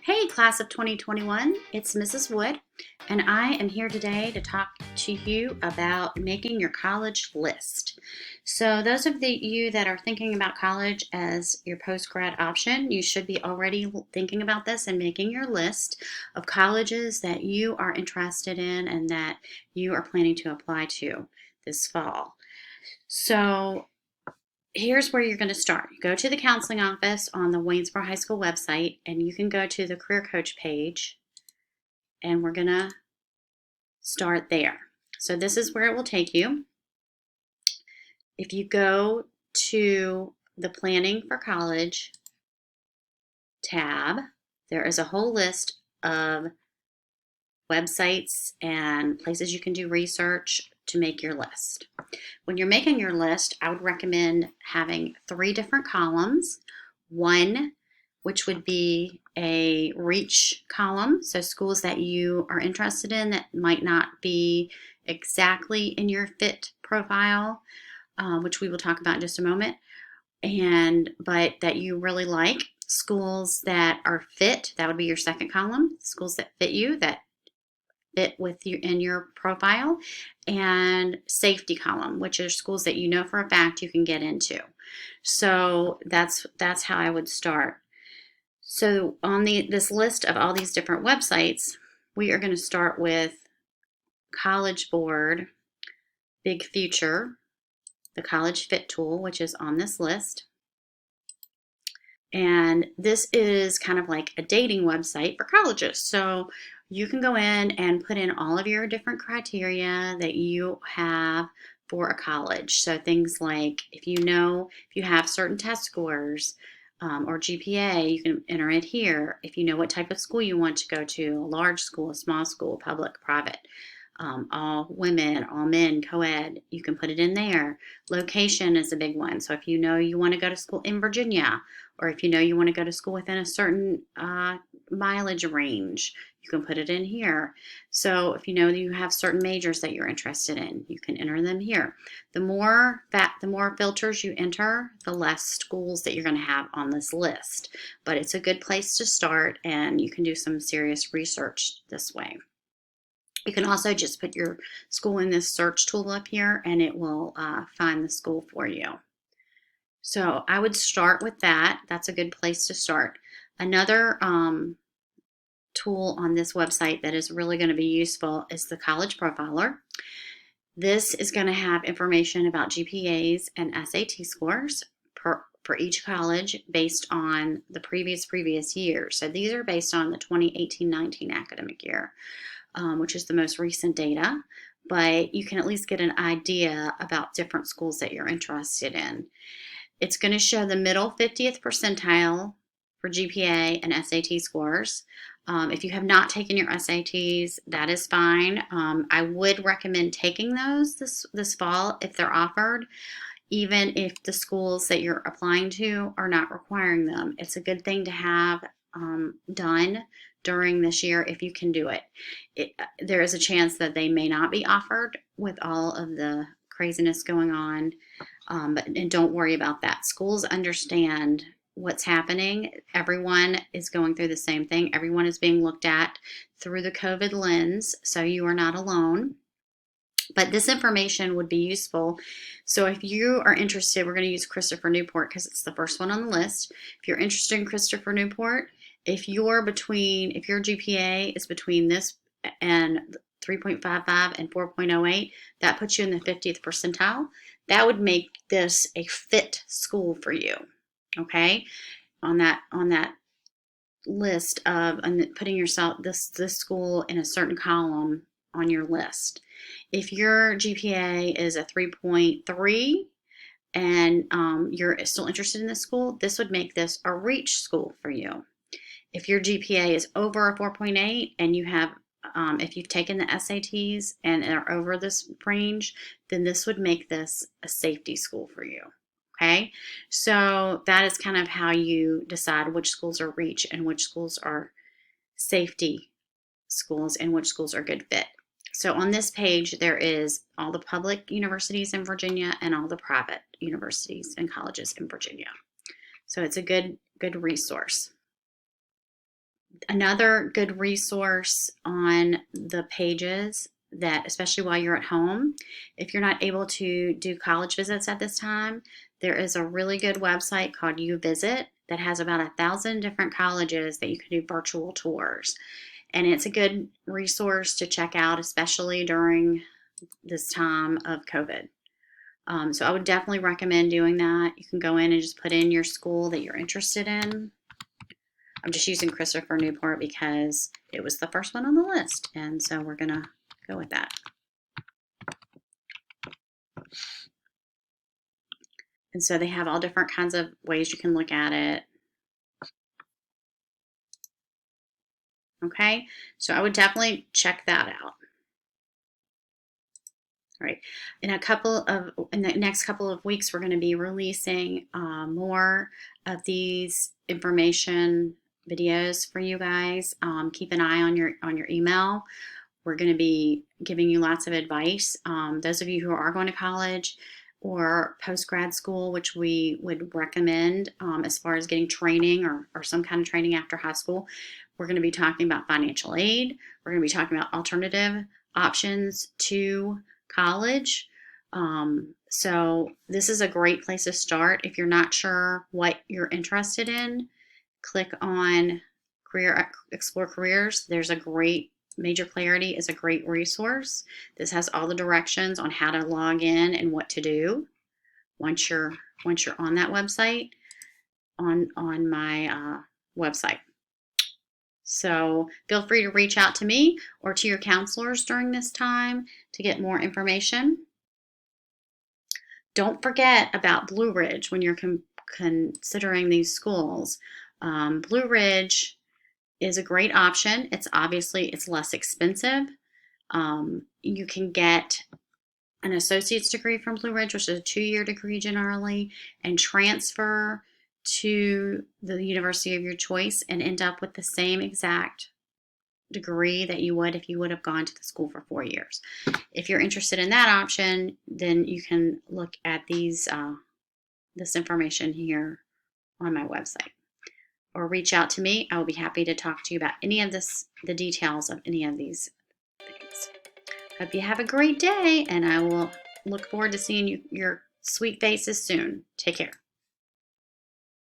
Hey, class of 2021, it's Mrs. Wood, and I am here today to talk to you about making your college list. So, those of you that are thinking about college as your post grad option, you should be already thinking about this and making your list of colleges that you are interested in and that you are planning to apply to this fall. So, here's where you're going to start. You go to the counseling office on the Waynesboro High School website, and you can go to the career coach page, and we're going to start there. So this is where it will take you. If you go to the Planning for College tab, there is a whole list of websites and places you can do research to make your list. When you're making your list, I would recommend having 3 different columns. One, which would be a reach column, so schools that you are interested in that might not be exactly in your fit profile, which we will talk about in just a moment, but that you really like. Schools that are fit, that would be your second column. Schools that fit you, that fit with you in your profile, and safety column, which are schools that you know for a fact you can get into. So that's how I would start. So on this list of all these different websites, we are going to start with College Board, Big Future, the College Fit tool, which is on this list. And this is kind of like a dating website for colleges. So you can go in and put in all of your different criteria that you have for a college. So things like if you have certain test scores or GPA, you can enter it here. If you know what type of school you want to go to, a large school, a small school, public, private, all women, all men, co-ed, you can put it in there. Location is a big one. So if you know you want to go to school in Virginia, or if you know you want to go to school within a certain mileage range, you can put it in here. So if you know you have certain majors that you're interested in, you can enter them here. The more filters you enter, the less schools that you're going to have on this list. But it's a good place to start, and you can do some serious research this way. You can also just put your school in this search tool up here, and it will find the school for you. So I would start with that. That's a good place to start. Another tool on this website that is really going to be useful is the College Profiler. This is going to have information about GPAs and SAT scores for each college based on the previous year. So these are based on the 2018-19 academic year, which is the most recent data. But you can at least get an idea about different schools that you're interested in. It's going to show the middle 50th percentile for GPA and SAT scores. If you have not taken your SATs, that is fine. I would recommend taking those this fall if they're offered, even if the schools that you're applying to are not requiring them. It's a good thing to have done during this year if you can do it. There is a chance that they may not be offered with all of the craziness going on. And don't worry about that. Schools understand what's happening. Everyone is going through the same thing. Everyone is being looked at through the COVID lens, so you are not alone. But this information would be useful. So if you are interested, we're going to use Christopher Newport because it's the first one on the list. If you're interested in Christopher Newport, if your GPA is between this and 3.55 and 4.08, that puts you in the 50th percentile. That would make this a fit school for you. Okay, on that list of putting yourself this school in a certain column on your list. If your GPA is a 3.3 and you're still interested in this school, this would make this a reach school for you. If your GPA is over a 4.8 and you have if you've taken the SATs and are over this range, then this would make this a safety school for you. Okay, so that is kind of how you decide which schools are reach and which schools are safety schools and which schools are good fit. So on this page, there is all the public universities in Virginia and all the private universities and colleges in Virginia. So it's a good resource. Another good resource on the pages that, especially while you're at home, if you're not able to do college visits at this time, there is a really good website called UVisit that has about 1,000 different colleges that you can do virtual tours. And it's a good resource to check out, especially during this time of COVID. So I would definitely recommend doing that. You can go in and just put in your school that you're interested in. I'm just using Christopher Newport because it was the first one on the list, and so we're going to go with that. And so they have all different kinds of ways you can look at it. Okay, so I would definitely check that out. All right, in the next couple of weeks, we're going to be releasing more of these information videos for you guys. Keep an eye on your email. We're going to be giving you lots of advice. Those of you who are going to college or post-grad school, which we would recommend as far as getting training or some kind of training after high school, we're going to be talking about financial aid. We're going to be talking about alternative options to college. So this is a great place to start. If you're not sure what you're interested in, click on Explore Careers. There's a great Major Clarity is a great resource. This has all the directions on how to log in and what to do once you're on that website, on my website. So feel free to reach out to me or to your counselors during this time to get more information. Don't forget about Blue Ridge when you're considering these schools. Blue Ridge is a great option. It's less expensive. You can get an associate's degree from Blue Ridge, which is a 2-year degree generally, and transfer to the university of your choice and end up with the same exact degree that you would if you would have gone to the school for 4 years. If you're interested in that option, then you can look at this information here on my website, or reach out to me. I will be happy to talk to you about any of the details of any of these things. Hope you have a great day, and I will look forward to seeing your sweet faces soon. Take care.